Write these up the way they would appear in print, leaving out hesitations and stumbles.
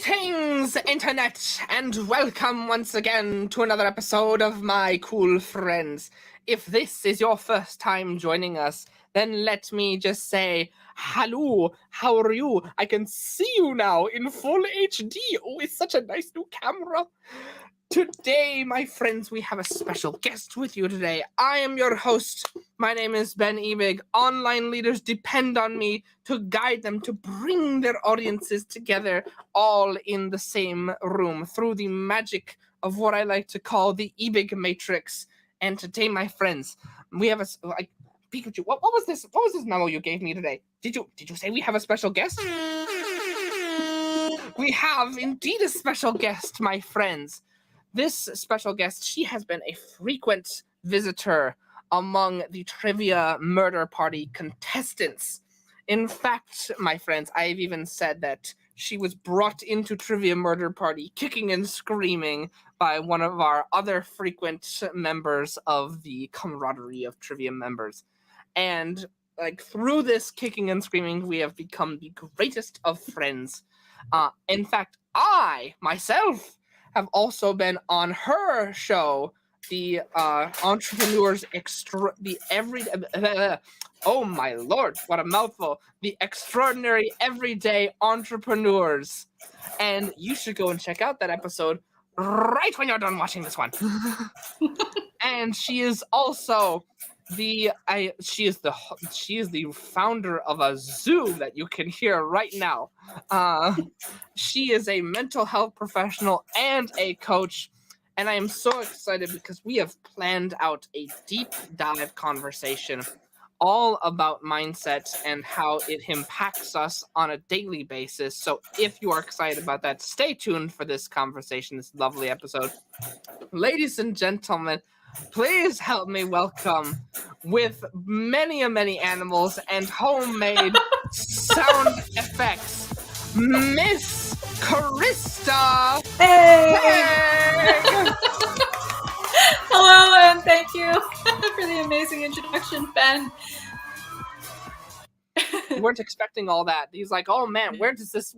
Greetings, Internet, and welcome once again to another episode of My Cool Friends. If this is your first time joining us, then let me just say, hello, how are you? I can see you now in full HD. Oh, it's such a nice new camera. Today, my friends, we have a special guest with you today. I am your host. My name is Ben Ebig. Online leaders depend on me to guide them to bring their audiences together all in the same room through the magic of what I like to call the Ebig Matrix. And today, my friends, we have Pikachu. What was this? What was this memo you gave me today? Did you say we have a special guest? We have indeed a special guest, my friends. This special guest, she has been a frequent visitor among the Trivia Murder Party contestants. In fact, my friends, I've even said that she was brought into Trivia Murder Party kicking and screaming by one of our other frequent members of the camaraderie of Trivia members. And through this kicking and screaming, we have become the greatest of friends. In fact, I, myself, have also been on her show, the Entrepreneurs oh my lord, what a mouthful. The Extraordinary Everyday Entrepreneurs. And you should go and check out that episode right when you're done watching this one. And she is also she is the founder of a zoo that you can hear right now. She is a mental health professional and a coach, and I am so excited because we have planned out a deep dive conversation all about mindset and how it impacts us on a daily basis. So if you are excited about that, stay tuned for this conversation, this lovely episode. Ladies and gentlemen, please help me welcome, with many animimals and homemade sound effects, Miss Christa Theg. Hello, and thank you for the amazing introduction, Ben. You weren't expecting all that. He's like, oh man, where does this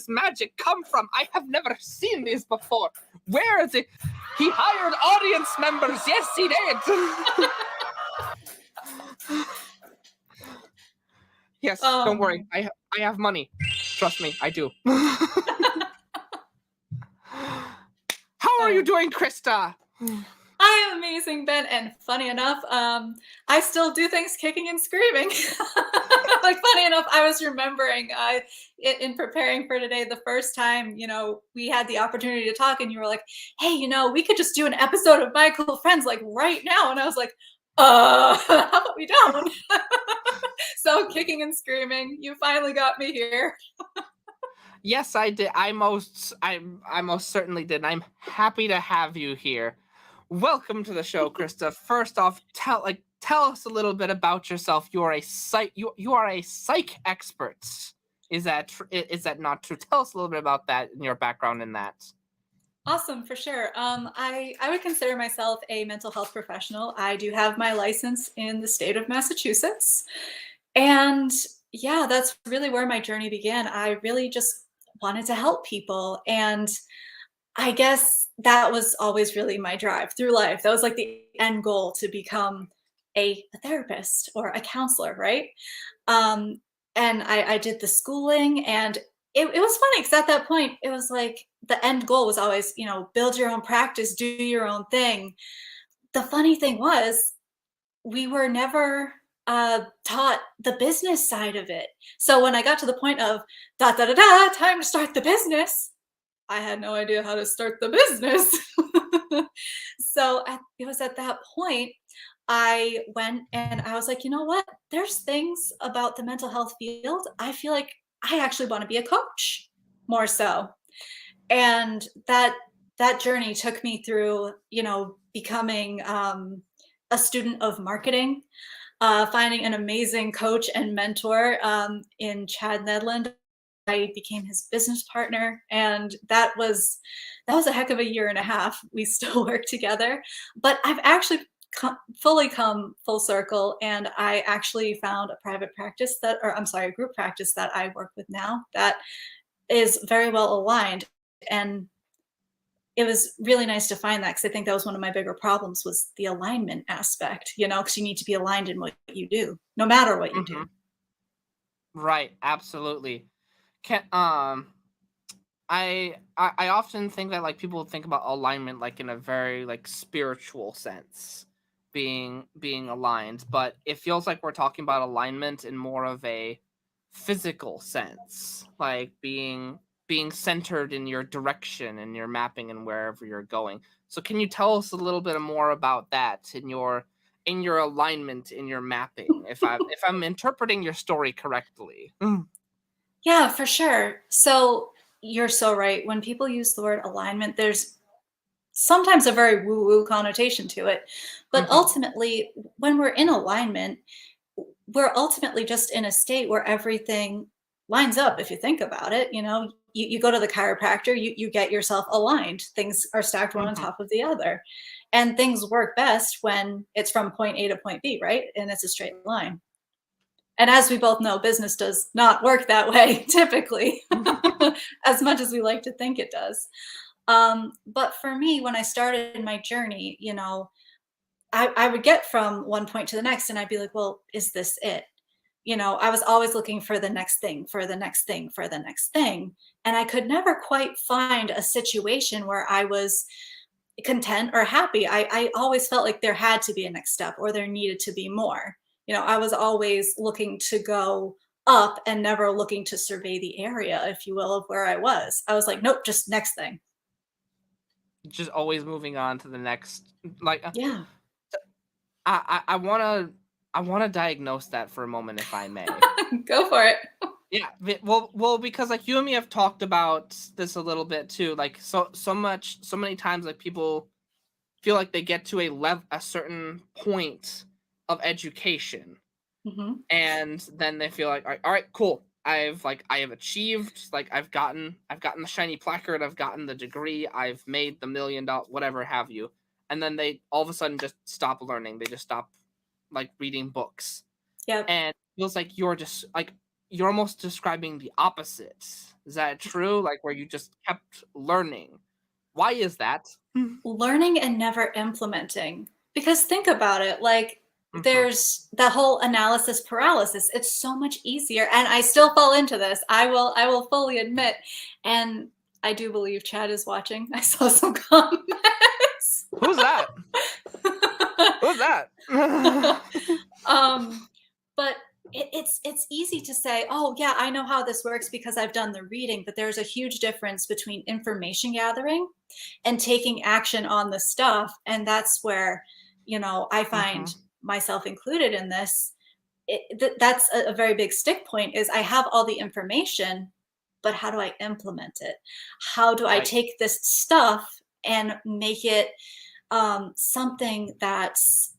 magic come from? I have never seen this before. Where is it? He hired audience members. Yes, he did. Yes, don't worry. I have money. Trust me, I do. How are you doing, Christa? I am amazing, Ben, and funny enough, I still do things kicking and screaming. Funny enough, I was remembering in preparing for today, the first time, we had the opportunity to talk, and you were like, hey, we could just do an episode of My Cool Friends, right now. And I was like, how about we don't? So kicking and screaming, you finally got me here. Yes, I did. I most certainly did. I'm happy to have you here. Welcome to the show, Christa. First off, tell us a little bit about yourself. You are a psych expert. Is that not true? Tell us a little bit about that and your background in that. Awesome, for sure. I would consider myself a mental health professional. I do have my license in the state of Massachusetts. And yeah, that's really where my journey began. I really just wanted to help people. And I guess that was always really my drive through life. That was the end goal, to become a therapist or a counselor, right? And I did the schooling, and it was funny because at that point, it was the end goal was always, build your own practice, do your own thing. The funny thing was, we were never taught the business side of it. So when I got to the point of time to start the business, I had no idea how to start the business. So it was at that point I went and I was like, you know what? There's things about the mental health field. I feel like I actually want to be a coach more so. And that journey took me through, becoming a student of marketing, finding an amazing coach and mentor in Chad Nedland. I became his business partner, and that was a heck of a year and a half. We still work together, but I've actually fully come full circle, and I actually found a private practice a group practice that I work with now that is very well aligned. And it was really nice to find that, because I think that was one of my bigger problems, was the alignment aspect, because you need to be aligned in what you do, no matter what you do. Mhm. Right, absolutely. Can I often think that like people think about alignment like in a very like spiritual sense, being aligned, but it feels like we're talking about alignment in more of a physical sense, like being centered in your direction and your mapping and wherever you're going. So can you tell us a little bit more about that in your alignment, in your mapping, if I'm interpreting your story correctly? Yeah, for sure. So you're so right. When people use the word alignment, there's sometimes a very woo woo connotation to it. But Mhm. ultimately, when we're in alignment, we're ultimately just in a state where everything lines up. If you think about it, you go to the chiropractor, you get yourself aligned. Things are stacked one on Mhm. top of the other. And things work best when it's from point A to point B, right? And it's a straight line. And as we both know, business does not work that way typically, as much as we like to think it does. But for me, when I started my journey, I would get from one point to the next, and I'd be like, well, is this it? I was always looking for the next thing, for the next thing, for the next thing. And I could never quite find a situation where I was content or happy. I always felt like there had to be a next step, or there needed to be more. I was always looking to go up and never looking to survey the area, if you will, of where I was. I was like, nope, just next thing. Just always moving on to the next, like Yeah. I wanna diagnose that for a moment, if I may. Go for it. Yeah, well, because like you and me have talked about this a little bit too. Like so many times, like people feel like they get to a certain point of education, Hmm. and then they feel like, all right, cool. I have achieved, like I've gotten the shiny placard, I've gotten the degree, I've made the $1 million, whatever have you, and then they all of a sudden just stop learning. They just stop like reading books, Yep. and it feels like you're just like you're almost describing the opposite. Is that true? Like where you just kept learning. Why is that? Learning and never implementing. Because think about it, like, Mhm. there's the whole analysis paralysis. It's so much easier, and I still fall into this. I will fully admit, and I do believe Chad is watching. I saw some comments. Who's that? Who's that? um, but it's easy to say, oh yeah, I know how this works because I've done the reading. But there's a huge difference between information gathering and taking action on the stuff, and that's where I find Mhm. myself included in this. That's a very big stick point, is I have all the information, but how do I implement it? How do I Right. take this stuff and make it something that's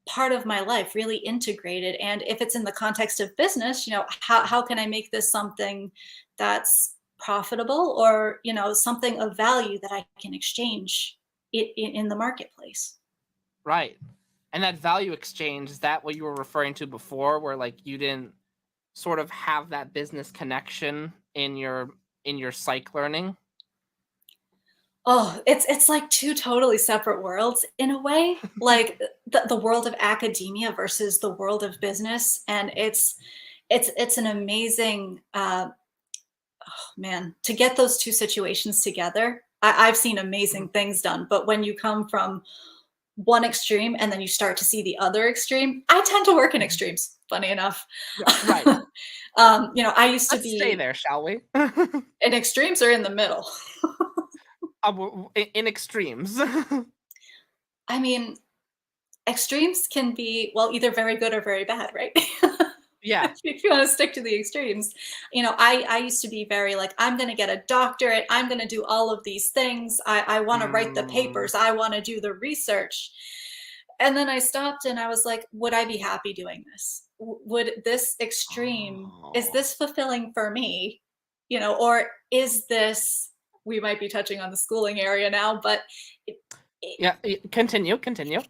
part of my life, really integrated? And if it's in the context of business, how can I make this something that's profitable, or something of value that I can exchange in the marketplace? Right. And that value exchange, is that what you were referring to before, where like you didn't sort of have that business connection in your psych learning? Oh, it's like two totally separate worlds in a way, like the world of academia versus the world of business. And it's an amazing, oh man, to get those two situations together. I've seen Mhm. amazing things done, but when you come from one extreme and then you start to see the other extreme, I tend to work in Mhm. extremes, funny enough. Right. I used to Let's stay be there, shall we? in extremes or in the middle. In extremes. I mean, extremes can be, well, either very good or very bad, right? Yeah. If you want to stick to the extremes. I used to be very like, I'm going to get a doctorate, I'm going to do all of these things, I want to write the Mm. papers, I want to do the research. And then I stopped and I was like, would I be happy doing this? Would this extreme, is Oh. this fulfilling for me? Or is this, we might be touching on the schooling area now, but it, Yeah, continue, continue.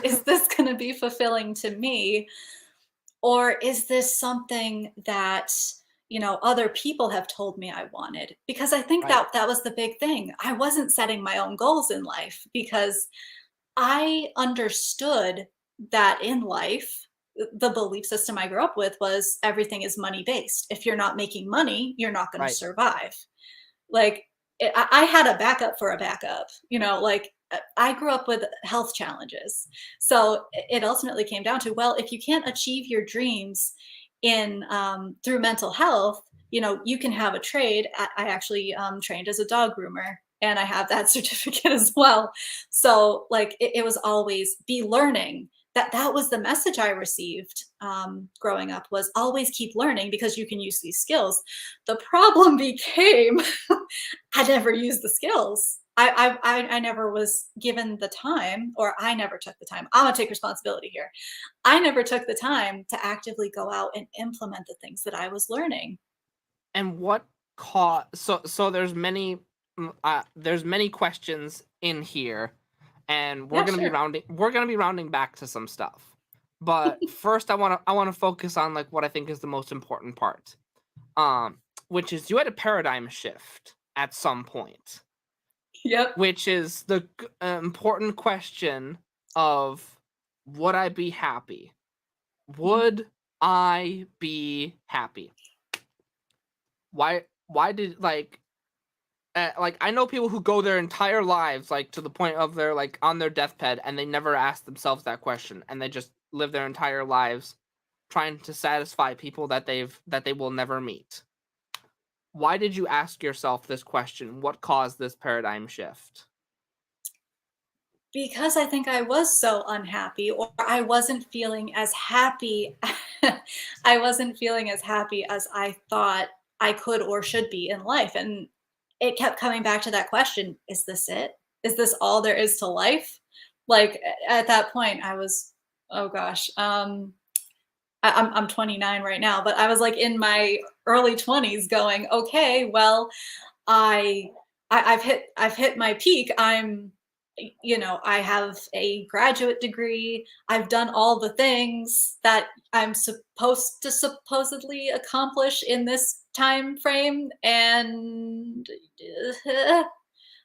is this going to be fulfilling to me? Or is this something that other people have told me I wanted. Because I think Right. that was the big thing. I wasn't setting my own goals in life because I understood that in life, the belief system I grew up with was everything is money based. If you're not making money, you're not going to Right. survive. Like, I had a backup for a backup, like, I grew up with health challenges. So it ultimately came down to, well, if you can't achieve your dreams through mental health, you can have a trade. I actually trained as a dog groomer, and I have that certificate as well. So like it was always be learning. That was the message I received growing up, was always keep learning because you can use these skills. The problem became I never used the skills. I never was given the time, or I never took the time. I'm gonna take responsibility here. I never took the time to actively go out and implement the things that I was learning. And what cause so there's many questions in here, and Yeah, sure. we're gonna be rounding back to some stuff. But first I wanna focus on like what I think is the most important part. Which is you had a paradigm shift at some point, Yep. which is the important question of, would I be happy? Mhm. Would I be happy? Why did like I know people who go their entire lives like to the point of they're like on their deathbed and they never ask themselves that question, and they just live their entire lives trying to satisfy people that they will never meet. Why did you ask yourself this question? What caused this paradigm shift? Because I think I was so unhappy, or I wasn't feeling as happy. I wasn't feeling as happy as I thought I could or should be in life. And it kept coming back to that question, is this it? Is this all there is to life? Like at that point, I was, oh gosh, I'm 29 right now, but I was like in my early 20s going, okay, well, I, I've hit my peak. I have a graduate degree. I've done all the things that I'm supposed to supposedly accomplish in this time frame, and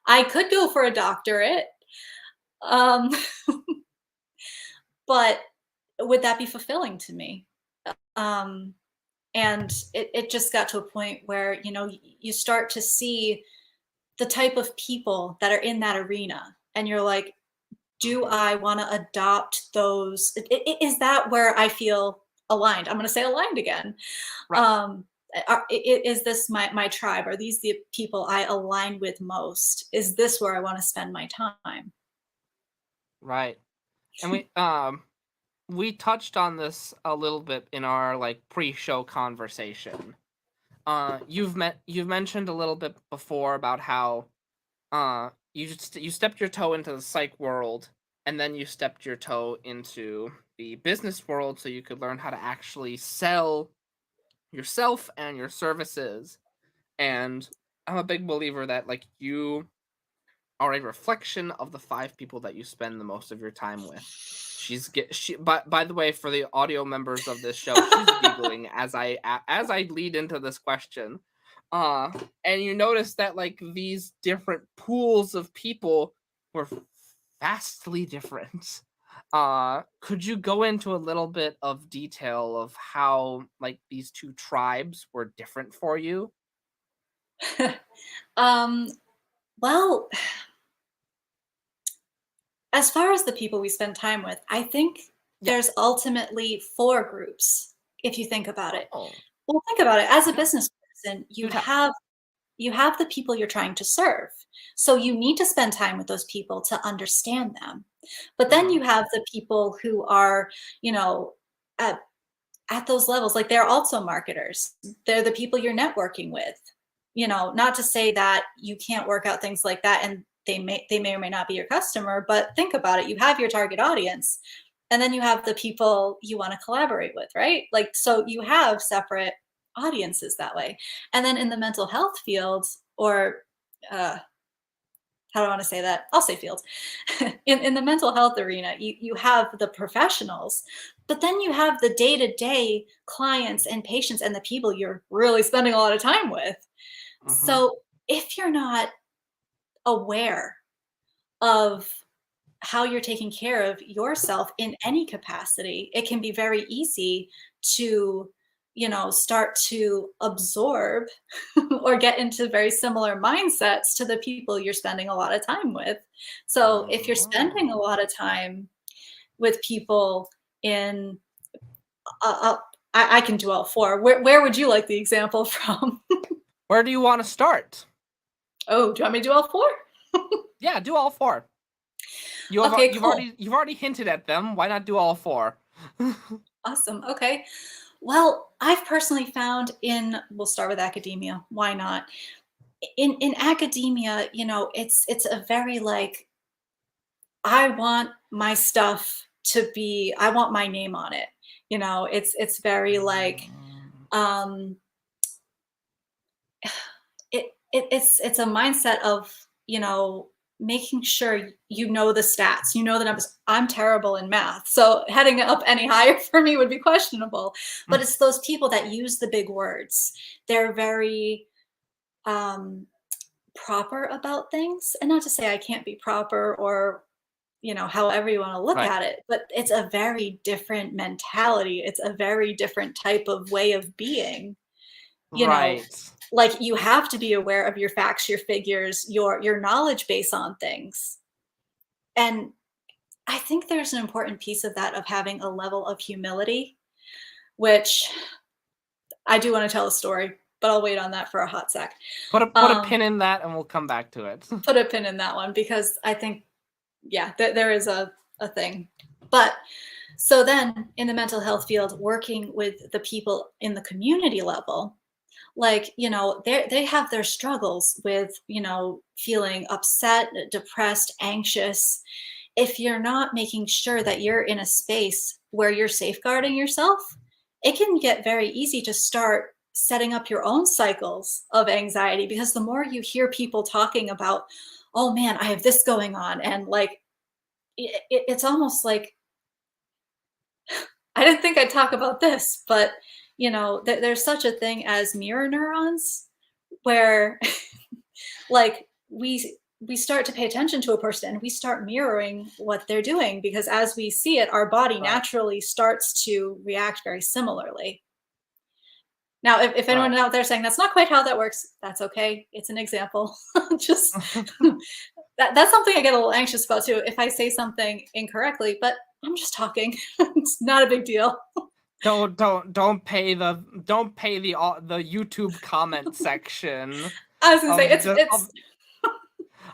I could go for a doctorate. Um, but would that be fulfilling to me? Um, and it just got to a point where you start to see the type of people that are in that arena, and you're like, do I want to adopt those? Is that where I feel aligned? I'm going to say aligned again. Right, um is this my tribe? Are these the people I align with most? Is this where I want to spend my time? right. And we touched on this a little bit in our like pre-show conversation. You've mentioned a little bit before about how you stepped your toe into the psych world, and then you stepped your toe into the business world so you could learn how to actually sell yourself and your services. And I'm a big believer that like you are a reflection of the 5 people that you spend the most of your time with. By the way, for the audio members of this show, she's giggling as I lead into this question. Uh and you notice that like these different pools of people were vastly different. Could you go into a little bit of detail of how like these two tribes were different for you? um well, as far as the people we spend time with, I think Yeah. there's ultimately 4 groups, if you think about it. Oh, Well, think about it. As do a tell. business person, Do tell. you have the people you're trying to serve. So you need to spend time with those people to understand them. But then Mhm. you have the people who are, you know, at, at those levels, like they're also marketers. They're the people you're networking with. Not to say that you can't work out things like that, and they may or may not be your customer, but think about it. You have your target audience, and then you have the people you want to collaborate with, right? Like, so you have separate audiences that way. And then in the mental health field, or uh, how do I want to say that? I'll say fields. In the mental health arena, you have the professionals, but then you have the day-to-day clients and patients and the people you're really spending a lot of time with. Mm-hmm. So if you're not aware of how you're taking care of yourself in any capacity, it can be very easy to, start to absorb or get into very similar mindsets to the people you're spending a lot of time with. So if you're spending a Oh. lot of time with people in, I can do all four. Where would you like the example from? Where do you want to start? Oh, do you want me to do all four? Yeah, do all four. Okay, cool. You've already hinted at them. Why not do all four? Awesome. Okay. Well, I've personally found we'll start with academia. Why not? In academia, it's a very like, I want my stuff to be, I want my name on it. It's very like, um it's a mindset of, making sure you know the stats, you know the numbers. I'm terrible in math, so heading up any higher for me would be questionable. But it's those people that use the big words. They're very um, proper about things, and not to say I can't be proper or however you want to look Right. at it, but it's a very different mentality. It's a very different type of way of being. you know Right. like you have to be aware of your facts, your figures, your knowledge base on things. And I think there's an important piece of that, of having a level of humility, which I do want to tell a story, but I'll wait on that for a hot sec. Put a pin in that, and we'll come back to it. Put a pin in that one because I think, yeah, there is a thing. But so then in the mental health field, working with the people in the community level, like, they have their struggles with, feeling upset, depressed, anxious. If you're not making sure that you're in a space where you're safeguarding yourself, it can get very easy to start setting up your own cycles of anxiety, because the more you hear people talking about, oh man, I have this going on, and like it's almost like, I didn't think I'd talk about this, but there's such a thing as mirror neurons, where like we start to pay attention to a person and we start mirroring what they're doing, because as we see it, our body Right. naturally starts to react very similarly. Now, if Right. anyone out there saying that's not quite how that works, that's okay. It's an example. Just that's something I get a little anxious about too. If I say something incorrectly, but I'm just talking. It's not a big deal. Don't pay the YouTube comment section I was gonna say of it's the it's of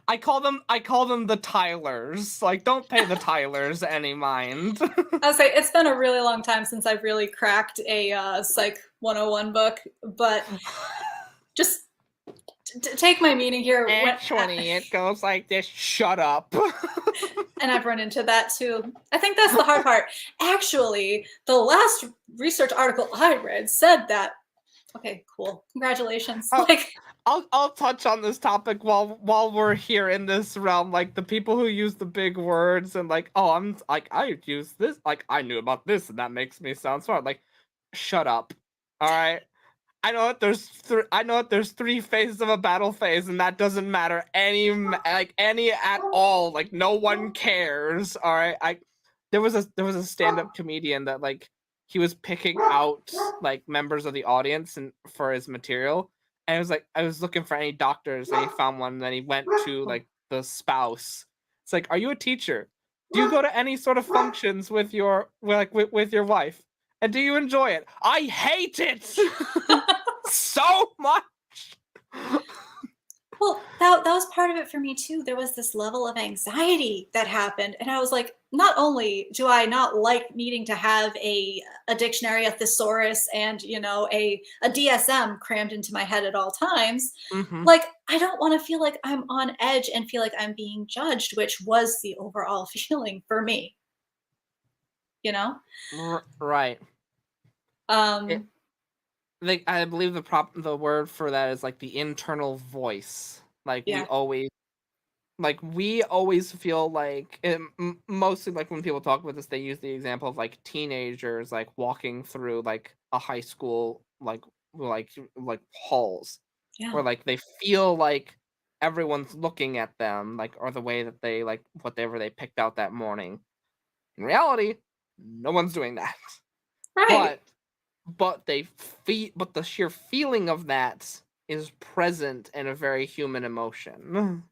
I call them the Tylers. Like, don't pay the Tylers any mind. I would say it's been a really long time since I've really cracked a Psych 101 book, but just take my meaning here. Actually, it goes like this. Shut up. And I've run into that too. I think that's the hard part. Actually, the last research article I read said that. Okay, cool. Congratulations. Oh, Like, I'll touch on this topic while we're here in this realm. Like, the people who use the big words and like, oh, I'm like, I use this, like, I knew about this, and that makes me sound smart. Like, shut up. All right. I know that there's three phases of a battle phase, and that doesn't matter any at all. Like, no one cares. All right. There was a stand-up comedian that, like, he was picking out like members of the audience and for his material, and it was like, I was looking for any doctors, and he found one, and then he went to like the spouse. It's like, are you a teacher? Do you go to any sort of functions with with your wife? And do you enjoy it? I hate it so much. well, that was part of it for me too. There was this level of anxiety that happened, and I was like, not only do I not like needing to have a dictionary, a thesaurus, and a DSM crammed into my head at all times, Mm-hmm. like I don't want to feel like I'm on edge and feel like I'm being judged, which was the overall feeling for me. You know, Right. It, um, like, I believe the word for that is like the internal voice. Like, we yeah, always like we always feel like mostly like when people talk about this, they use the example of like teenagers like walking through like a high school like halls Yeah. where like they feel like everyone's looking at them like or the way that they like whatever they picked out that morning. In reality, no one's doing that. Right. But but the sheer feeling of that is present in a very human emotion.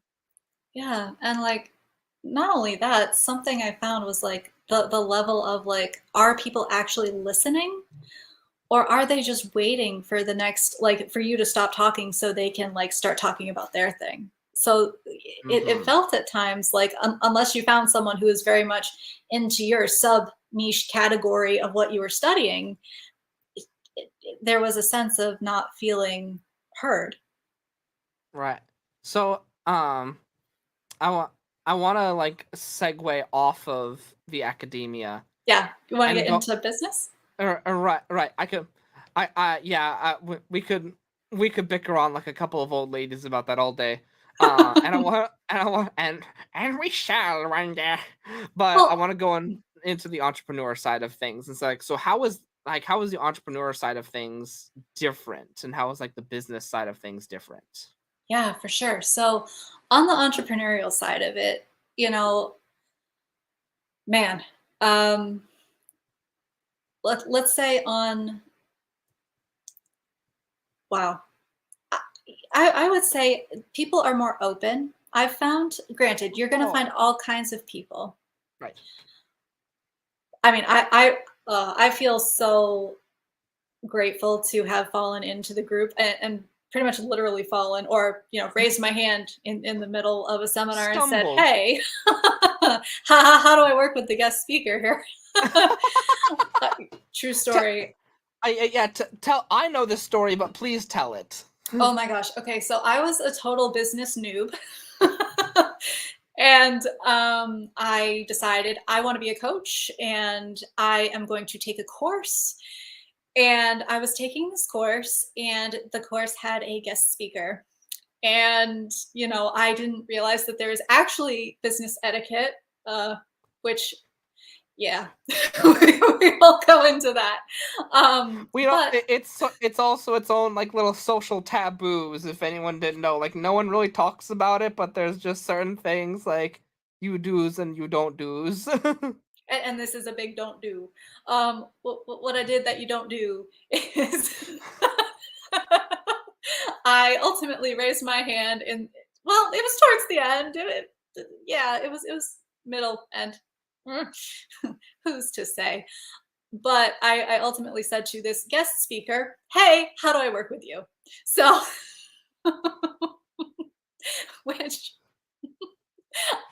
Yeah. And like not only that, something I found was like the level of like, are people actually listening? Or are they just waiting for the next, like, for you to stop talking so they can like start talking about their thing? So it Mhm. felt at times like, unless you found someone who is very much into your sub niche category of what you were studying, there was a sense of not feeling heard. Right. So, I want I want to like segue off of the academia Yeah. You want to and get go. into business? Right. I could. Yeah. We could bicker on like a couple of old ladies about that all day. And we shall one day. But I Well, want to go on into the entrepreneur side of things. It's like, so how is the entrepreneur side of things different, and how is like the business side of things different? yeah, for sure. So on the entrepreneurial side of it, you know, man, um, let's say on, wow, I would say people are more open. I've found, granted, you're going to Oh, find all kinds of people. right. I mean, I feel so grateful to have fallen into the group and pretty much literally fallen or raised my hand in the middle of a seminar and said, Stumbled. hey, how do I work with the guest speaker here? Uh, True Te- story. yeah, tell. I know this story, but please tell it. Oh my gosh. Okay, so I was a total business noob. And I decided I want to be a coach and I am going to take a course. And I was taking this course, and the course had a guest speaker. And, I didn't realize that there is actually business etiquette, which, yeah, we won't go into that. We don't. But It's also its own like little social taboos. If anyone didn't know, like no one really talks about it, but there's just certain things like you do's and you don't do's. and this is a big don't do. What I did that you don't do is I ultimately raised my hand in, well, it was towards the end. Yeah, it was middle end. Who's to say? But I ultimately said to this guest speaker, "Hey, how do I work with you?" So, which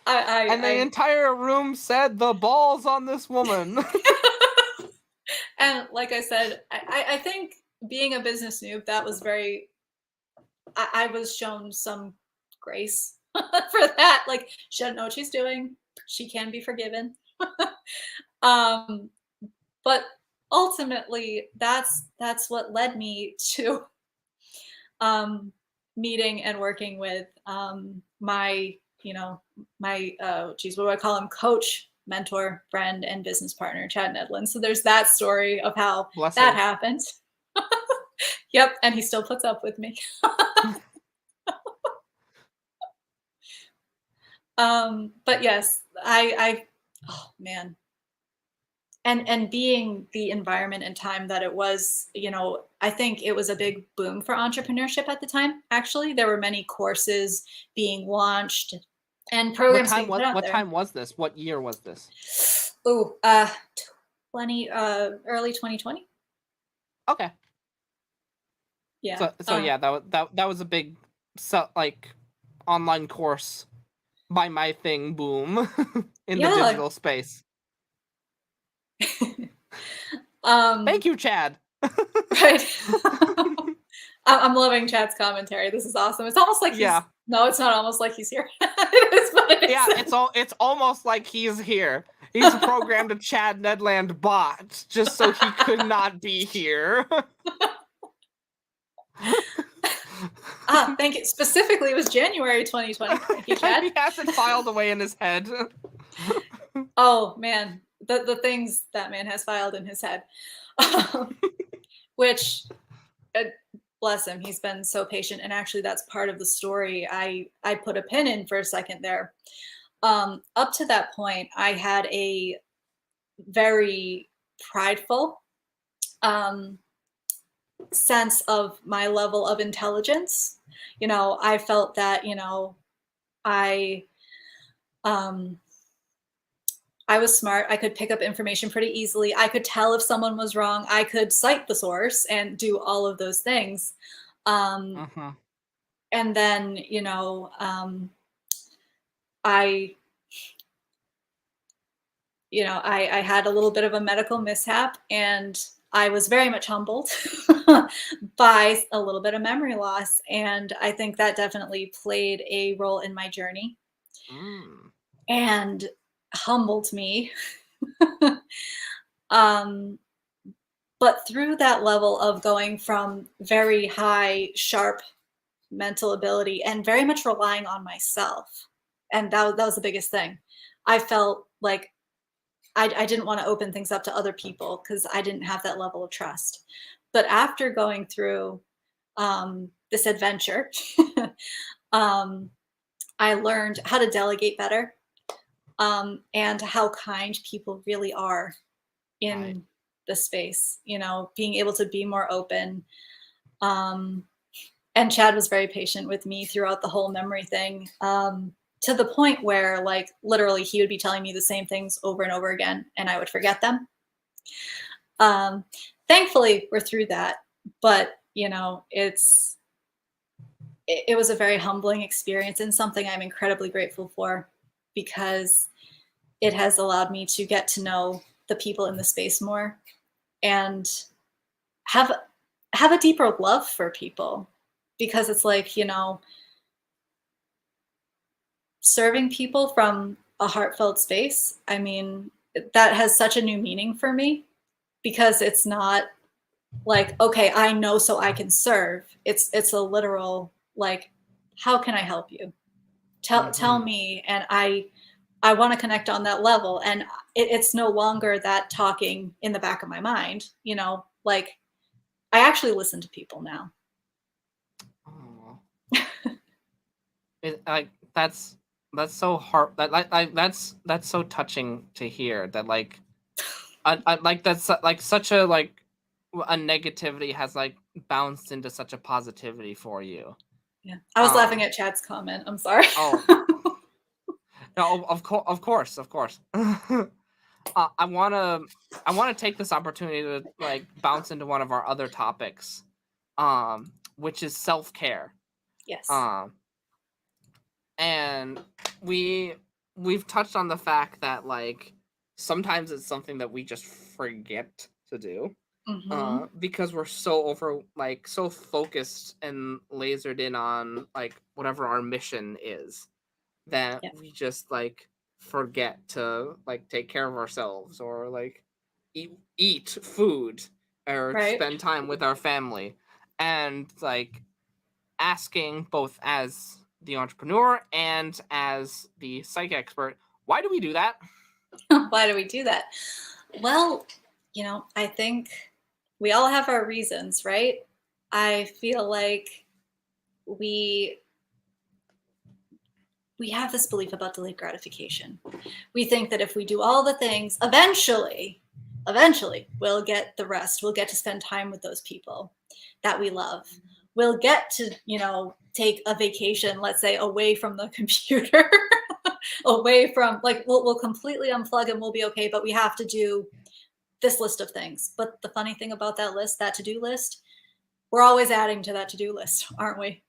And the I entire room said the balls on this woman. and like I said, I think being a business noob, that was very. I was shown some grace for that. Like she doesn't know what she's doing. She can be forgiven. um, but ultimately, that's what led me to um, meeting and working with my, geez, what do I call him? Coach, mentor, friend, and business partner, Chad Nedlin. So there's that story of how that Blessing. happened. Yep, and he still puts up with me. But yes, oh man, and being the environment and time that it was, I think it was a big boom for entrepreneurship at the time. Actually, there were many courses being launched and programs being put out What there. time was this? What year was this? Oh, 20 early 2020. Okay. Yeah. So yeah, that was a big like online course buy my thing boom in the Yeah. digital space. um Thank you, Chad. right. I'm loving Chad's commentary. This is awesome. It's almost like Yeah. he's, no, it's not almost like he's here. It is, but it Yeah, is. it's almost like he's here. He's programmed a Chad Nedland bot just so he could not be here. Thank you. Specifically, it was January 2020. Thank you, Chad. He has it filed away in his head. Oh man, the things that man has filed in his head, which bless him, he's been so patient. And actually, that's part of the story. I put a pin in for a second there. Up to that point, I had a very prideful sense of my level of intelligence. I felt that, I um I was smart. I could pick up information pretty easily. I could tell if someone was wrong. I could cite the source and do all of those things. Um, Uh-huh. and then, I, I had a little bit of a medical mishap, and I was very much humbled by a little bit of memory loss. And I think that definitely played a role in my journey Mm. and humbled me. um, but through that level of going from very high, sharp mental ability and very much relying on myself, and that was the biggest thing. I felt like I didn't want to open things up to other people because I didn't have that level of trust. But after going through this adventure, um, I learned how to delegate better, and how kind people really are Right. in the space, being able to be more open. Um, and Chad was very patient with me throughout the whole memory thing, to the point where, like, literally, he would be telling me the same things over and over again, and I would forget them. Um, Thankfully, we're through that, but it was a very humbling experience and something I'm incredibly grateful for, because it has allowed me to get to know the people in the space more and have have a deeper love for people, because it's like, serving people from a heartfelt space. I mean, that has such a new meaning for me, because it's not like, okay, I know so I can serve. It's a literal, like, how can I help you? Tell Mm-hmm. me, and I want to connect on that level. And it's no longer that talking in the back of my mind, like, I actually listen to people now. Oh. Like that's so hard. That's so touching to hear. That like I like that's like such a like a negativity has like bounced into such a positivity for you. Yeah. I was laughing Um. at Chad's comment. I'm sorry. Oh no. Of course. Of course. I wanna take this opportunity to like bounce into one of our other topics, which is self care. Yes. Um, and we we've touched on the fact that like sometimes it's something that we just forget to do, Hmm. because we're so over like so focused and lasered in on like whatever our mission is that Yeah. we just like forget to like take care of ourselves or like eat food or Right. spend time with our family. And like asking both as the entrepreneur and as the psych expert, why do we do that? Why do we do that? Well, I think we all have our reasons, right? I feel like we we have this belief about delayed gratification. We think that if we do all the things, eventually we'll get the rest. We'll get to spend time with those people that we love. We'll get to, take a vacation, let's say, away from the computer, away from, like, we'll completely unplug and we'll be okay, but we have to do this list of things. But the funny thing about that list, that to-do list, we're always adding to that to-do list, aren't we?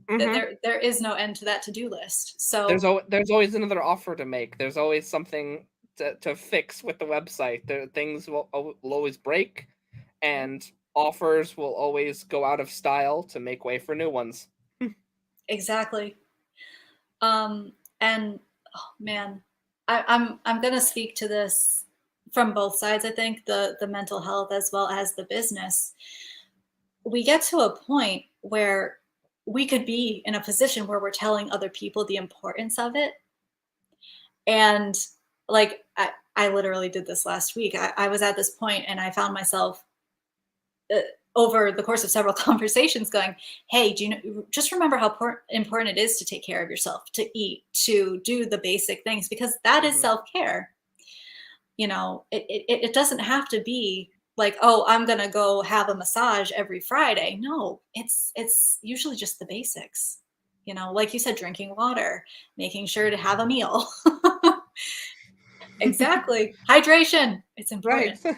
Mm-hmm. There is no end to that to-do list. So There's always another offer to make. There's always something to fix with the website. There things will always break, yep, and offers will always go out of style to make way for new ones. exactly. And oh man, I'm gonna speak to this from both sides. I think the mental health as well as the business. We get to a point where we could be in a position where we're telling other people the importance of it. And like, I literally did this last week. I was at this point and I found myself uh, over the course of several conversations going, hey, do you know, just remember how important it is to take care of yourself, to eat, to do the basic things, because that is Mhm. self-care. You know, it doesn't have to be like, oh, I'm gonna go have a massage every Friday. No, it's usually just the basics. You know, like you said, drinking water, making sure to have a meal. Exactly. Hydration. It's Right. important,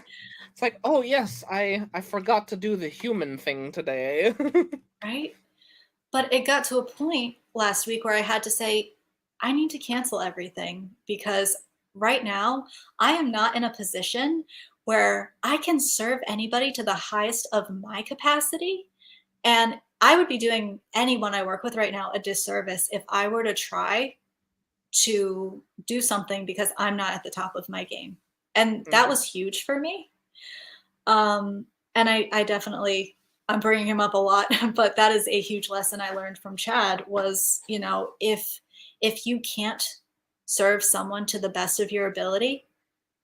It's like, oh yes, I forgot to do the human thing today. right? But it got to a point last week where I had to say, I need to cancel everything because right now I am not in a position where I can serve anybody to the highest of my capacity. And I would be doing anyone I work with right now a disservice if I were to try to do something because I'm not at the top of my game. And that Mhm. was huge for me. Um, and I definitely, I'm bringing him up a lot, but that is a huge lesson I learned from Chad was, you know, if you can't serve someone to the best of your ability,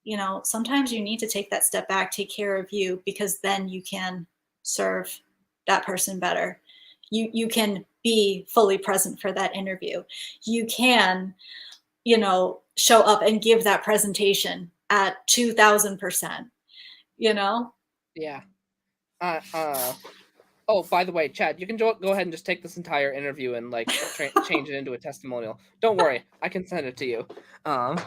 you know, sometimes you need to take that step back, take care of you, because then you can serve that person better. You can be fully present for that interview. You can, you know, show up and give that presentation at 2000%, you know? Yeah. Uh, uh, oh, by the way, Chad, you can go ahead and just take this entire interview and like change it into a testimonial. Don't worry, I can send it to you. Um,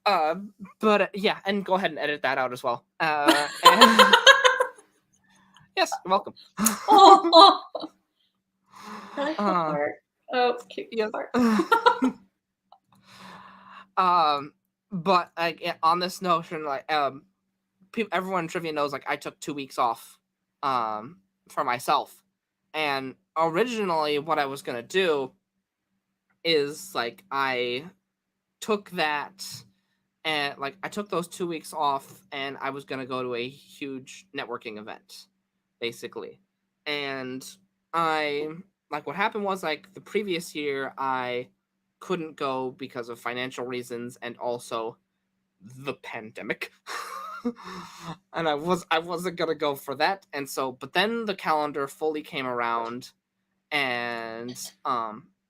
uh, but yeah, and go ahead and edit that out as well. And yes, you're welcome. Oh, can I keep uh, heart? Oh, keep yes. heart. um, but like on this notion, like everyone in trivia knows like I took 2 weeks off, for myself, and originally what I was gonna do is like I took that and like I took those 2 weeks off and I was gonna go to a huge networking event, basically. And I like what happened was like the previous year I couldn't go because of financial reasons and also the pandemic. And I wasn't gonna go for that. And so but then the calendar fully came around and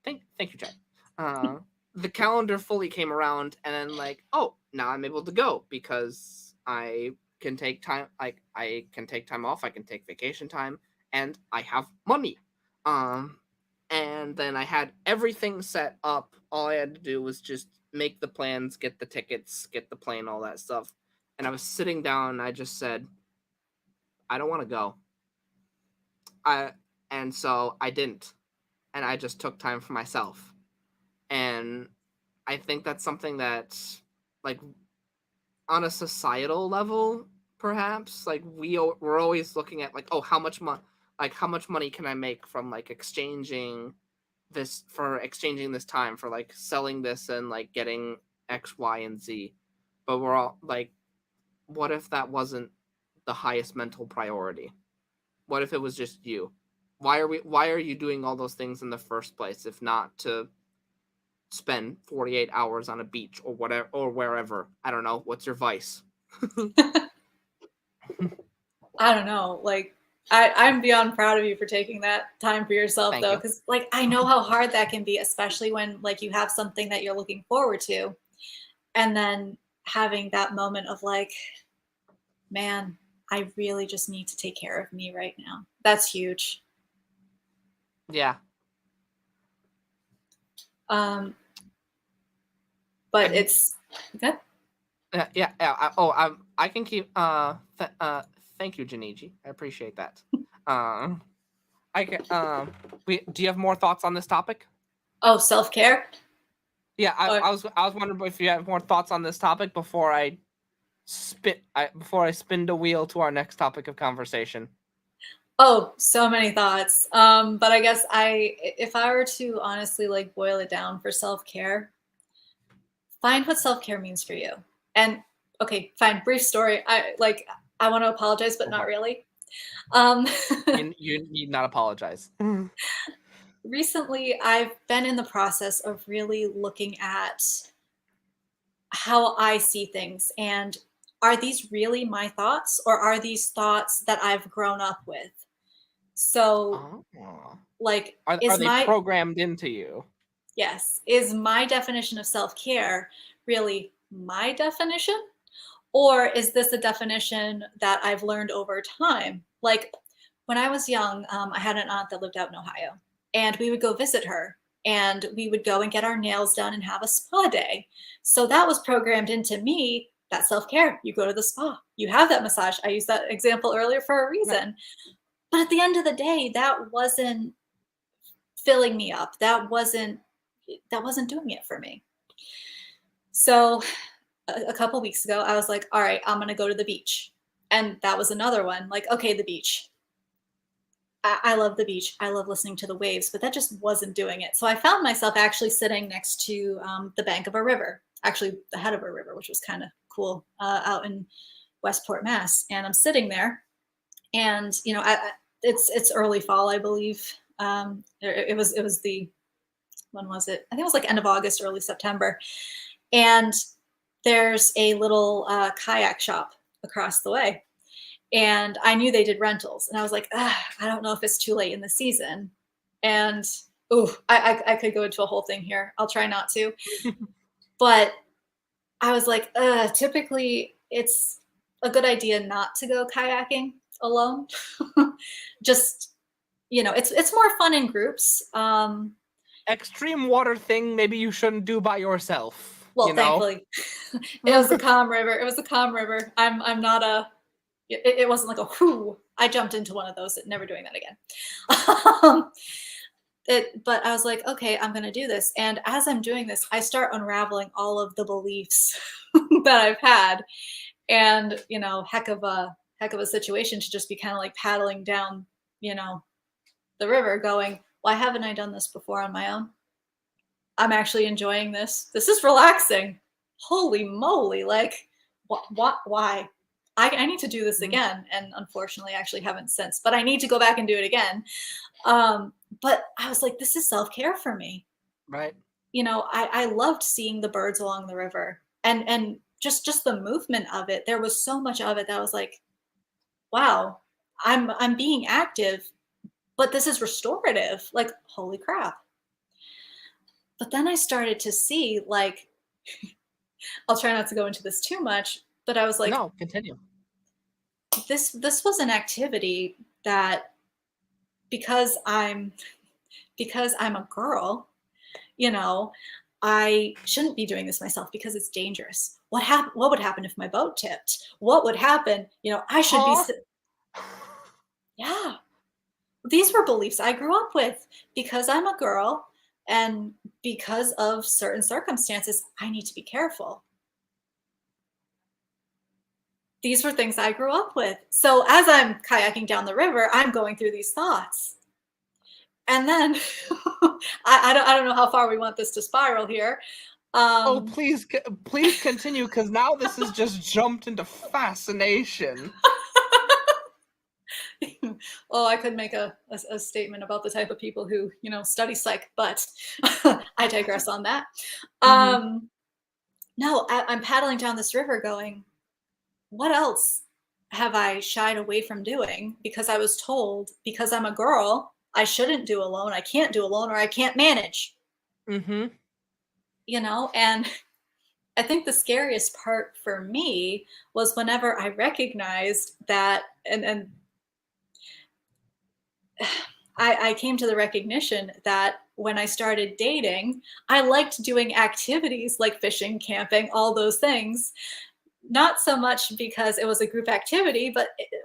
thank you, Chad. Uh, the calendar fully came around, and then like, oh, now I'm able to go because I can take time. Like I can take time off. I can take vacation time, and I have money. Um, and then I had everything set up. All I had to do was just make the plans, get the tickets, get the plane, all that stuff. And I was sitting down, and I just said, I don't want to go. I and so I didn't, and I just took time for myself. And I think that's something that, like, on a societal level, perhaps, like we're always looking at like, oh, how much money can I make from like exchanging this time for like selling this and like getting X, Y, and Z. But we're all like, what if that wasn't the highest mental priority? What if it was just you? Why are you doing all those things in the first place if not to spend 48 hours on a beach or whatever or wherever? I don't know. What's your vice? I don't know. Like, I'm beyond proud of you for taking that time for yourself, Thank though, you. because like I know how hard that can be, especially when like you have something that you're looking forward to, and then having that moment of like, man, I really just need to take care of me right now. That's huge. Yeah. Um, but I, it's good. yeah. I can keep. Thank you, Janiji. I appreciate that. Um. I can. Do you have more thoughts on this topic? Oh, self-care. Yeah. Oh, I was wondering if you have more thoughts on this topic before I spin the wheel to our next topic of conversation. oh, so many thoughts. But I guess if I were to honestly like boil it down for self-care, find what self-care means for you. And okay, fine, brief story. I want to apologize, but Go not for it. really. Um, You need not apologize. Recently, I've been in the process of really looking at how I see things, and are these really my thoughts, or are these thoughts that I've grown up with? So, Oh. like, Are they programmed into you? is my definition of self-care really my definition? Or is this a definition that I've learned over time? Like when I was young, I had an aunt that lived out in Ohio, and we would go visit her, and we would go and get our nails done and have a spa day. So that was programmed into me, that self care. You go to the spa, you have that massage. I used that example earlier for a Right. reason. But at the end of the day, that wasn't filling me up. That wasn't doing it for me. So a couple weeks ago, I was like, all right, I'm going to go to the beach. And that was another one. Like, okay, the beach. I love the beach. I love listening to the waves, but that just wasn't doing it. So I found myself actually sitting next to the bank of a river, actually the head of a river, which was kind of cool, out in Westport, Mass. And I'm sitting there, and it's early fall, I believe. It was the when was it? I think it was like end of August, early September, and there's a little kayak shop across the way. And I knew they did rentals. And I was like, I don't know if it's too late in the season. And I could go into a whole thing here. I'll try not to. But I was like, typically it's a good idea not to go kayaking alone. Just, it's more fun in groups. Extreme water thing maybe you shouldn't do by yourself. Well, thankfully, it was a calm river. It was a calm river. I'm not a. It wasn't like a whoo. I jumped into one of those. Never doing that again. Um, but I was like, okay, I'm gonna do this. And as I'm doing this, I start unraveling all of the beliefs that I've had, and heck of a situation to just be kind of like paddling down, the river, going, why haven't I done this before on my own? I'm actually enjoying this. This is relaxing. Holy moly! Like, what? Why? I need to do this again, and unfortunately, I actually haven't since. But I need to go back and do it again. But I was like, this is self care for me. Right. I loved seeing the birds along the river, and just the movement of it. There was so much of it that I was like, wow, I'm being active, but this is restorative. Like, holy crap! But then I started to see, like, I'll try not to go into this too much, but I was like, No, continue. this was an activity that, because I'm a girl, you know, I shouldn't be doing this myself because it's dangerous. What would happen if my boat tipped? What would happen? I should be Huh? yeah. These were beliefs I grew up with. Because I'm a girl, and because of certain circumstances, I need to be careful. These were things I grew up with. So as I'm kayaking down the river, I'm going through these thoughts. And then I don't know how far we want this to spiral here. Oh, Um, please continue, because now this has just jumped into fascination. oh, I could make a statement about the type of people who, study psych, but I digress on that. No, I'm paddling down this river going, what else have I shied away from doing because I was told, because I'm a girl, I shouldn't do alone, I can't do alone, or I can't manage, Mm-hmm. and I think the scariest part for me was whenever I recognized that, and I came to the recognition that when I started dating, I liked doing activities like fishing, camping, all those things. Not so much because it was a group activity,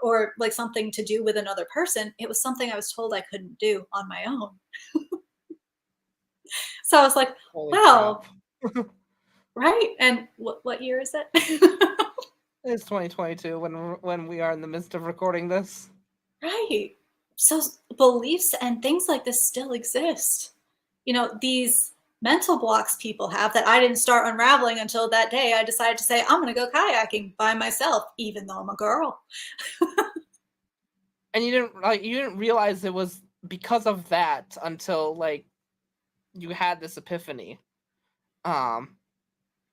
or like something to do with another person. It was something I was told I couldn't do on my own. So I was like, Holy wow, crap. right? And what year is it? It's 2022 when we are in the midst of recording this. Right. So beliefs and things like this still exist. These mental blocks people have that I didn't start unraveling until that day I decided to say, I'm going to go kayaking by myself, even though I'm a girl. and you didn't realize it was because of that until like you had this epiphany. Um,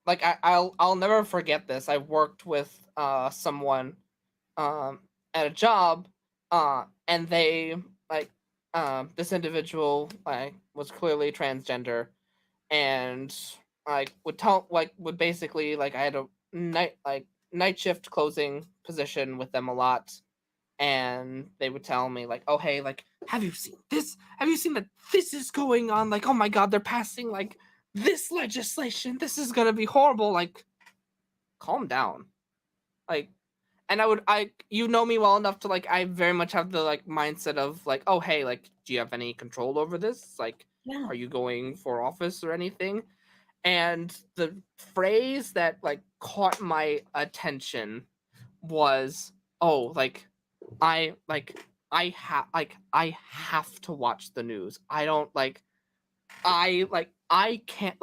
like I'll never forget this. I worked with someone um at a job, and they like this individual like was clearly transgender, and like would basically like I had a night shift closing position with them a lot, and they would tell me like, oh hey, like have you seen this, have you seen that this is going on, like oh my god, they're passing like this legislation, this is gonna be horrible, like calm down, like. And I you know me well enough to like I very much have the like mindset of like, oh hey, like do you have any control over this, like Yeah. are you going for office or anything? And the phrase that like caught my attention was, oh, I have to watch the news. I don't like I can't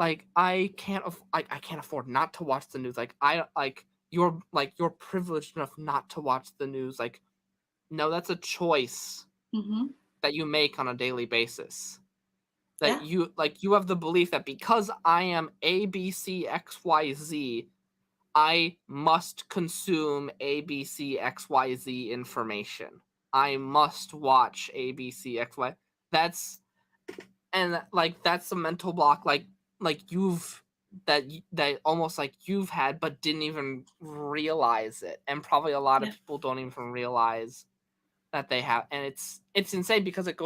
afford not to watch the news. Like you're privileged enough not to watch the news. Like no, that's a choice Hmm. that you make on a daily basis. That Yeah. you have the belief that because I am ABCXYZ, I must consume ABCXYZ information. I must watch ABCXY. That's and like that's a mental block like you've that almost like you've had but didn't even realize it, and probably a lot of Yeah. people don't even realize that they have, and it's insane because it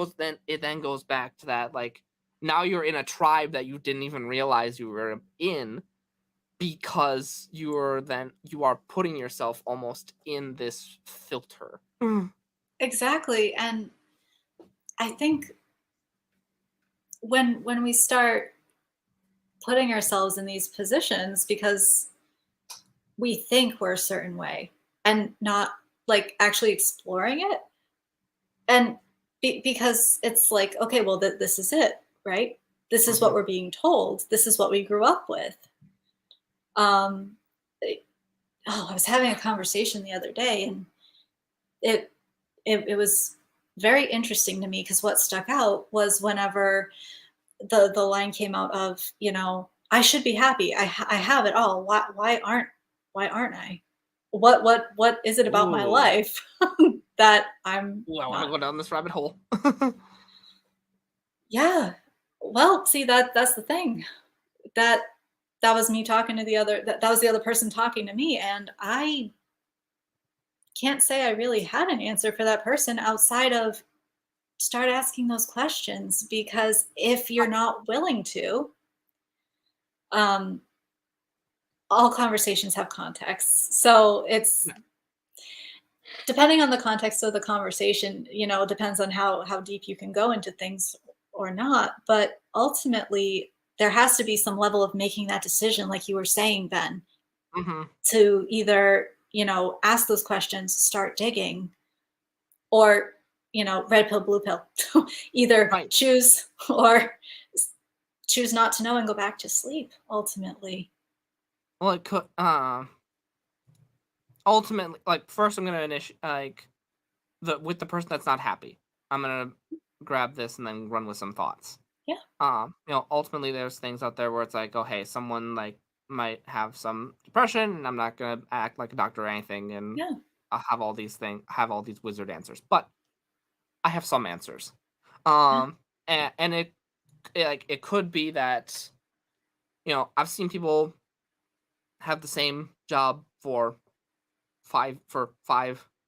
then goes back to that like now you're in a tribe that you didn't even realize you were in, because you are putting yourself almost in this filter. Exactly. And I think when we start putting ourselves in these positions because we think we're a certain way and not like actually exploring it, and because it's like, okay, well, this is it, right? This is what Mhm. we're being told, this is what we grew up with. um oh, I was having a conversation the other day, and it it was very interesting to me because what stuck out was whenever the line came out of, I should be happy. I have it all. Why aren't I? What is it about my Ooh. life that I'm Ooh, I want to not? go down this rabbit hole. Yeah. Well, see, that's the thing. That that was me talking to that was the other person talking to me, and I can't say I really had an answer for that person outside of start asking those questions, because if you're not willing to, um all conversations have context. So it's Yeah. depending on the context of the conversation, depends on how deep you can go into things or not. But ultimately, there has to be some level of making that decision, like you were saying, Ben, Mhm. to either, ask those questions, start digging, or, red pill, blue pill, either Right. choose or choose not to know and go back to sleep ultimately. Well, it could ultimately like first I'm gonna initiate like the with the person that's not happy. I'm gonna grab this and then run with some thoughts. Yeah. Ultimately there's things out there where it's like, oh hey, someone like might have some depression, and I'm not gonna act like a doctor or anything, and Yeah. I'll have all these wizard answers, but I have some answers. Yeah. And it could be that I've seen people have the same job for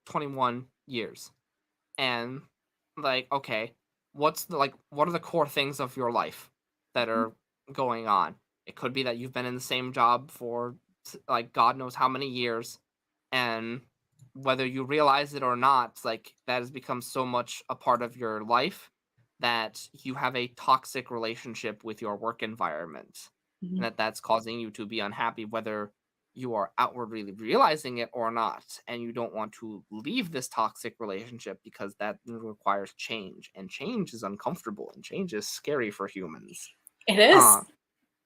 21 years, and like okay, what are the core things of your life that Mhm. are going on? It could be that you've been in the same job for like god knows how many years, and whether you realize it or not, like that has become so much a part of your life that you have a toxic relationship with your work environment, and Mhm. that's causing you to be unhappy, whether you are outwardly realizing it or not, and you don't want to leave this toxic relationship because that requires change, and change is uncomfortable, and change is scary for humans. It is. uh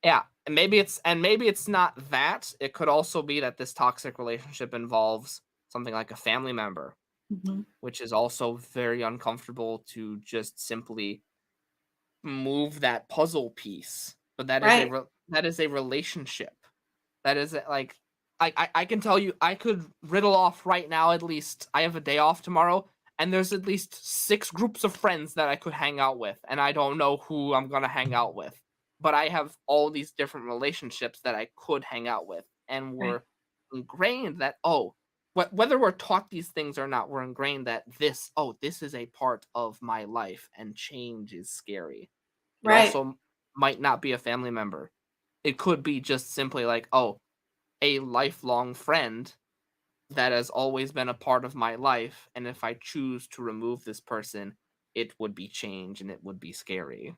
yeah, and maybe it's not that. It could also be that this toxic relationship involves something like a family member, Mhm. which is also very uncomfortable to just simply move that puzzle piece. But Right. that is a relationship. That is like I can tell you I could riddle off right now at least I have a day off tomorrow and there's at least 6 groups of friends that I could hang out with and I don't know who I'm going to hang out with. But I have all these different relationships that I could hang out with and Right. we're ingrained that whether we're taught these things or not, we're ingrained that this is a part of my life and change is scary. It Right. also might not be a family member. It could be just simply like, a lifelong friend that has always been a part of my life, and if I choose to remove this person, it would be change and it would be scary.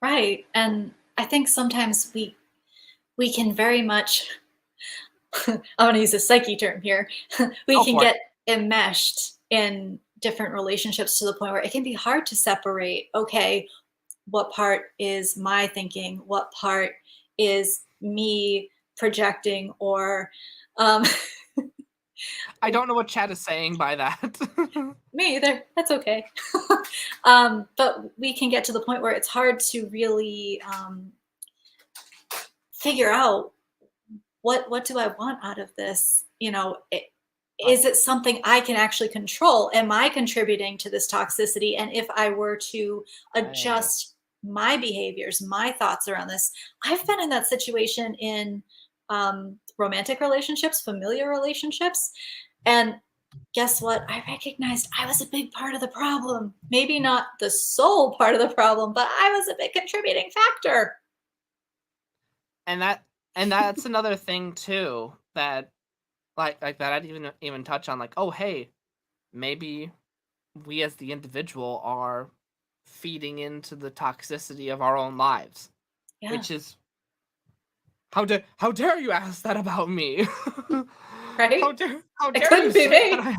Right. And I think sometimes we can very much I'm going to use a psyche term here. We Go can for it. get enmeshed in different relationships to the point where it can be hard to separate, okay, what part is my thinking, what part is me projecting, or um, I don't know what chat is saying by that. me either. That's okay. But we can get to the point where it's hard to really figure out what do I want out of this? Right. Is it something I can actually control? Am I contributing to this toxicity? And if I were to Right. adjust my behaviors, my thoughts around this, I've been in that situation in romantic relationships, familiar relationships, and guess what? I recognized I was a big part of the problem. Maybe not the sole part of the problem, but I was a big contributing factor. And that's another thing too that like that I'd even touch on like, oh hey, maybe we as the individual are feeding into the toxicity of our own lives, Yeah, which is how dare you ask that about me? right? How It dare you couldn't be say that me. I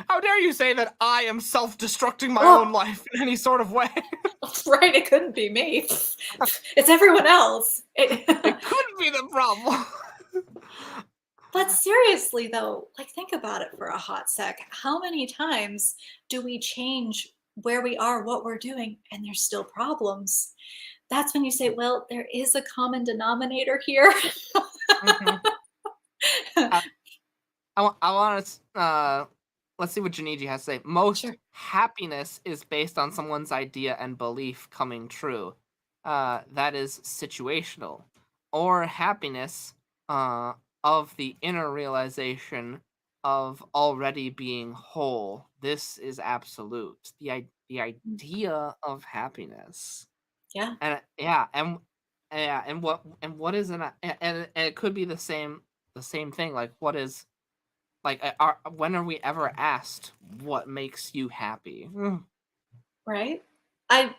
how dare you say that I am self-destructing my Oh, own life in any sort of way? right. It couldn't be me. It's everyone else. It could be the problem. But seriously, though, like think about it for a hot sec. How many times do we change where we are, what we're doing, and there's still problems? That's when you say, well, there is a common denominator here. Mhm. I want to let's see what Janiji has to say. Most Sure. happiness is based on someone's idea and belief coming true. That is situational. Or happiness uh, of the inner realization of already being whole. This is absolute. The Mm, idea of happiness. yeah. And yeah, and what is and it could be the same thing like what is like, when are we ever asked what makes you happy? Right. I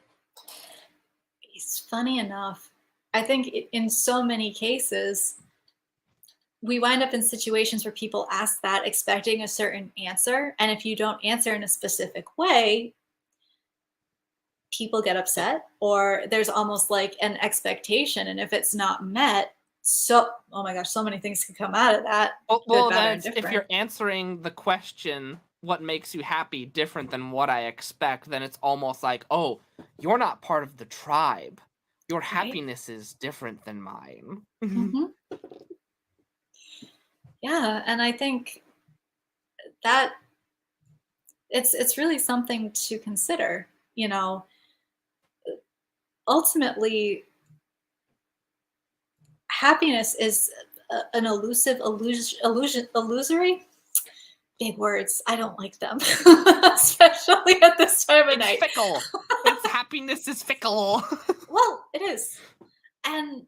It's funny enough. I think in so many cases, we wind up in situations where people ask that expecting a certain answer. And if you don't answer in a specific way, people get Eh, upset or there's almost like an expectation. And if it's not met, so, oh my gosh, so many things can come out of that, good, well, bad, or then it's if indifferent. you're answering the question, "What makes you happy?" different than what I expect, then it's almost like, "Oh, you're not part of the tribe. Your Right. happiness is different than mine." Hmm. Yeah. And I think that it's really something to consider. You know, ultimately, happiness is an elusive illusory. Big words. I don't like them, especially at this time of It's night. fickle. It's happiness is fickle. Well, it is. And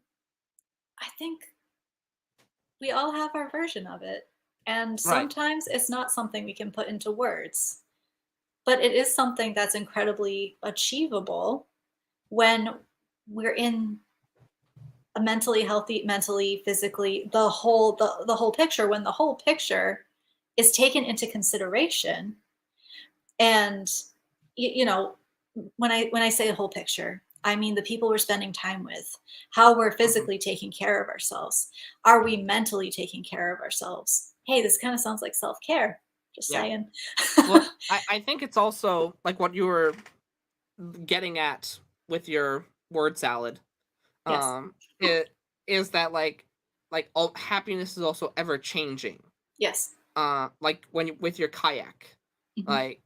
I think we all have our version of it. And Right. sometimes it's not something we can put into words, but it is something that's incredibly achievable when we're in a mentally healthy, mentally, physically, the whole picture, when the whole picture is taken into consideration. And you know, when I say the whole picture, I mean the people we're spending time with, how we're Mhm. physically taking care of ourselves. Are we mentally taking care of ourselves? Hey, this kind of sounds like self-care. Just Yeah. saying. Well, I think it's also like what you were getting at with your word salad. Yes. It is that like all happiness is also ever changing. Yes. Like when with your kayak, Mhm. like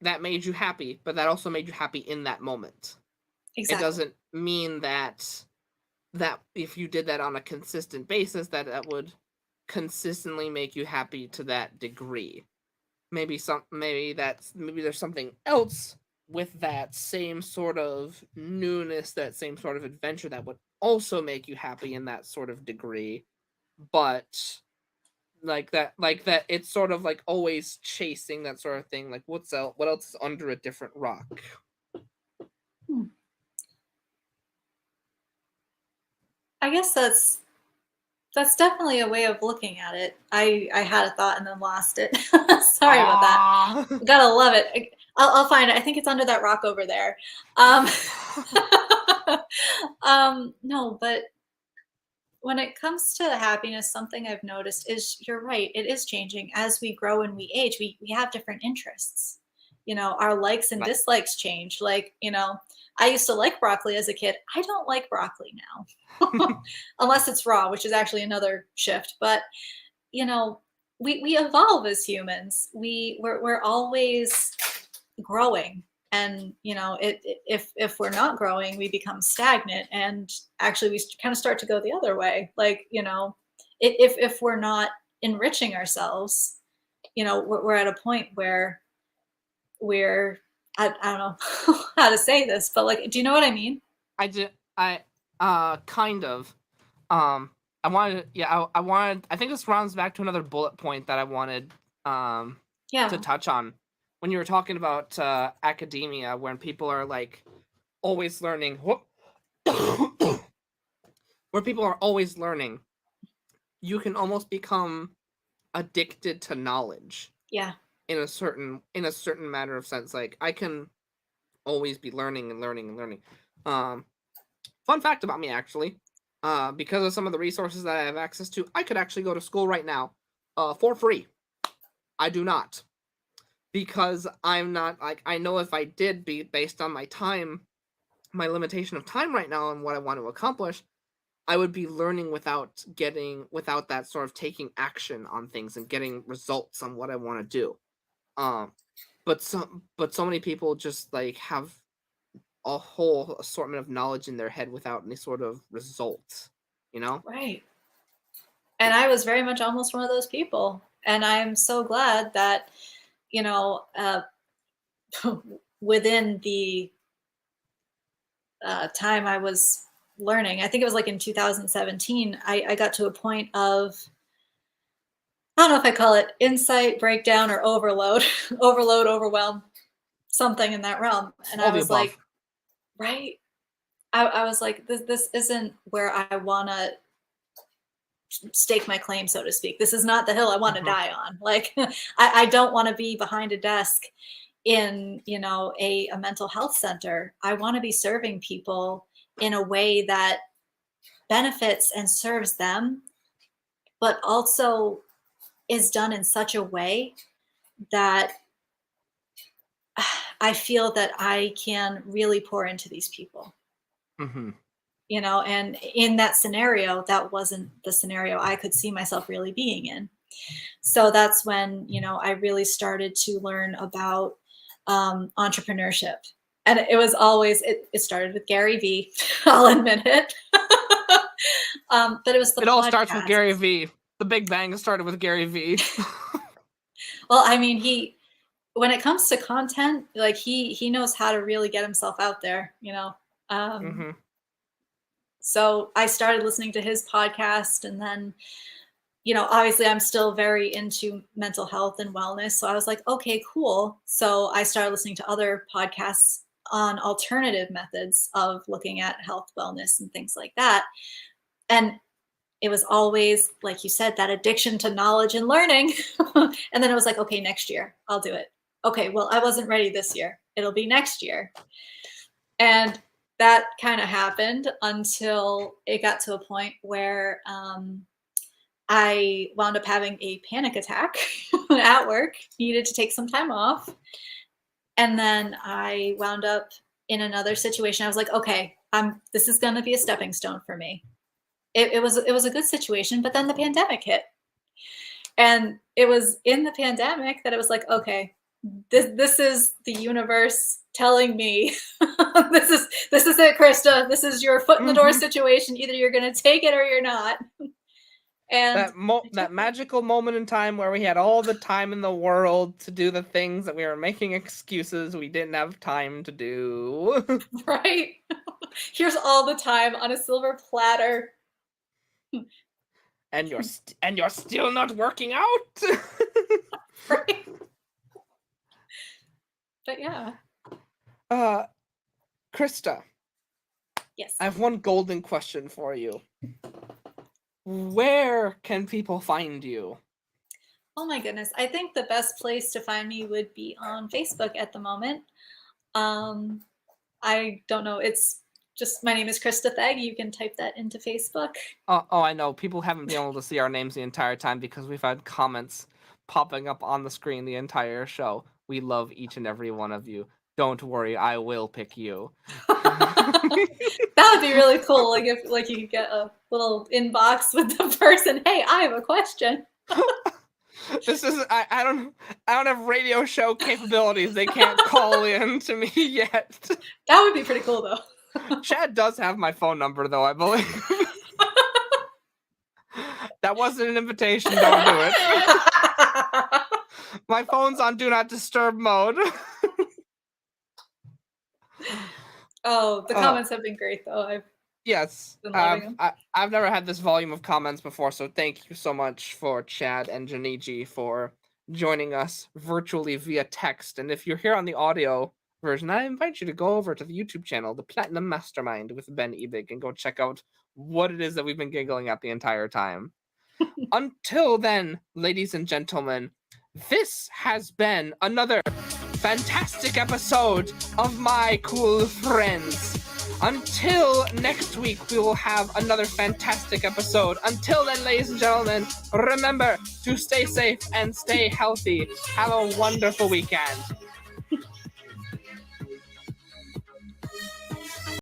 that made you happy, but that also made you happy in that moment. It Exactly. doesn't mean that if you did that on a consistent basis, that would consistently make you happy to that degree. Maybe there's something else with that same sort of newness, that same sort of adventure that would also make you happy in that sort of degree, but like that it's sort of like always chasing that sort of thing. Like what else is under a different rock? Hmm. I guess that's definitely a way of looking at it. I had a thought and then lost it. Sorry about that. Ah. Gotta love it. I'll find it. I think it's under that rock over there. Um, no, but when it comes to happiness, something I've noticed is you're right. It is changing as we grow and we age. We have different interests. Our likes and Right. dislikes change. Like, I used to like broccoli as a kid. I don't like broccoli now, unless it's raw, which is actually another shift. But you know, we evolve as humans. We're always growing, and if we're not growing, we become stagnant, and actually we kind of start to go the other way. Like, if we're not enriching ourselves, we're at a point where I don't know how to say this, but like, do you know what I mean? I kind of. Um, I wanted, yeah, I wanted. I think this rounds back to another bullet point that I wanted to Yeah. touch on when you were talking about academia, when people are like always learning. Where people are always learning, you can almost become addicted to knowledge Yeah. in a certain matter of sense. Like I can always be learning and learning and learning. Um, Fun fact about me, actually, because of some of the resources that I have access to, I could actually go to school right now, for free. I do not, because I'm not like I know if I did, be based on my time, my limitation of time right now, and what I want to accomplish, I would be learning without that sort of taking action on things and getting results on what I want to do. Um, but so many people just like have a whole assortment of knowledge in their head without any sort of results, you know? Right. And I was very much almost one of those people, and I'm so glad that you know uh, within the time I was learning, I think it was like in 2017, I got to a point of, I don't know if I call it insight, breakdown, or overload, overload, overwhelm, something in that realm. And I All the was like, above. right. I was like, this isn't where I want to stake my claim, so to speak. This is not the hill I want to Mhm. die on. Like, I don't want to be behind a desk in, a mental health center. I want to be serving people in a way that benefits and serves them, but also is done in such a way that I feel that I can really pour into these people. Mhm. And in that scenario, that wasn't the scenario I could see myself really being in. So that's when, I really started to learn about entrepreneurship. And it was always, it started with Gary Vee, I'll admit it. But it was the It all starts with podcast. Gary Vee. The Big Bang started with Gary Vee. Well, I mean, when it comes to content, like he knows how to really get himself out there. Um, Mhm. so I started listening to his podcast, and then obviously I'm still very into mental health and wellness. So I was like, okay, cool. So I started listening to other podcasts on alternative methods of looking at health, wellness, and things like that. And it was always, like you said, that addiction to knowledge and learning. And then it was like, okay, next year I'll do it. Okay, well, I wasn't ready this year. It'll be next year. And that kind of happened until it got to a point where I wound up having a panic attack at work, needed to take some time off. And then I wound up in another situation. I was like, okay, this is going to be a stepping stone for me. It was a good situation, but then the pandemic hit. And it was in the pandemic that it was like, okay, this is the universe telling me this is it, Christa. This is your foot in the door situation. Either you're going to take it or you're not. And that magical moment in time where we had all the time in the world to do the things that we were making excuses we didn't have time to do. Right? Here's all the time on a silver platter. And you're still not working out. Right? But yeah. Christa. Yes. I have one golden question for you. Where can people find you? Oh my goodness. I think the best place to find me would be on Facebook at the moment. I don't know. It's just, my name is Christa Theg. You can type that into Facebook. Oh, I know. People haven't been able to see our names the entire time because we've had comments popping up on the screen the entire show. We love each and every one of you. Don't worry, I will pick you. That would be really cool. Like if you could get a little inbox with the person. Hey, I have a question. This is I don't have radio show capabilities. They can't call in to me yet. That would be pretty cool though. Chad does have my phone number though, I believe. That wasn't an invitation. Don't do it. My phone's on do not disturb mode. Oh, the comments have been great though. Yes, been loving them. I've never had this volume of comments before, so thank you so much for Chad and Janiji for joining us virtually via text. And if you're here on the audio version, I invite you to go over to the YouTube channel, The Platinum Mastermind with Ben Ebig, and go check out what it is that we've been giggling at the entire time. Until then, ladies and gentlemen, this has been another fantastic episode of My Cool Friends. Until next week, we will have another fantastic episode. Until then, ladies and gentlemen, remember to stay safe and stay healthy. Have a wonderful weekend.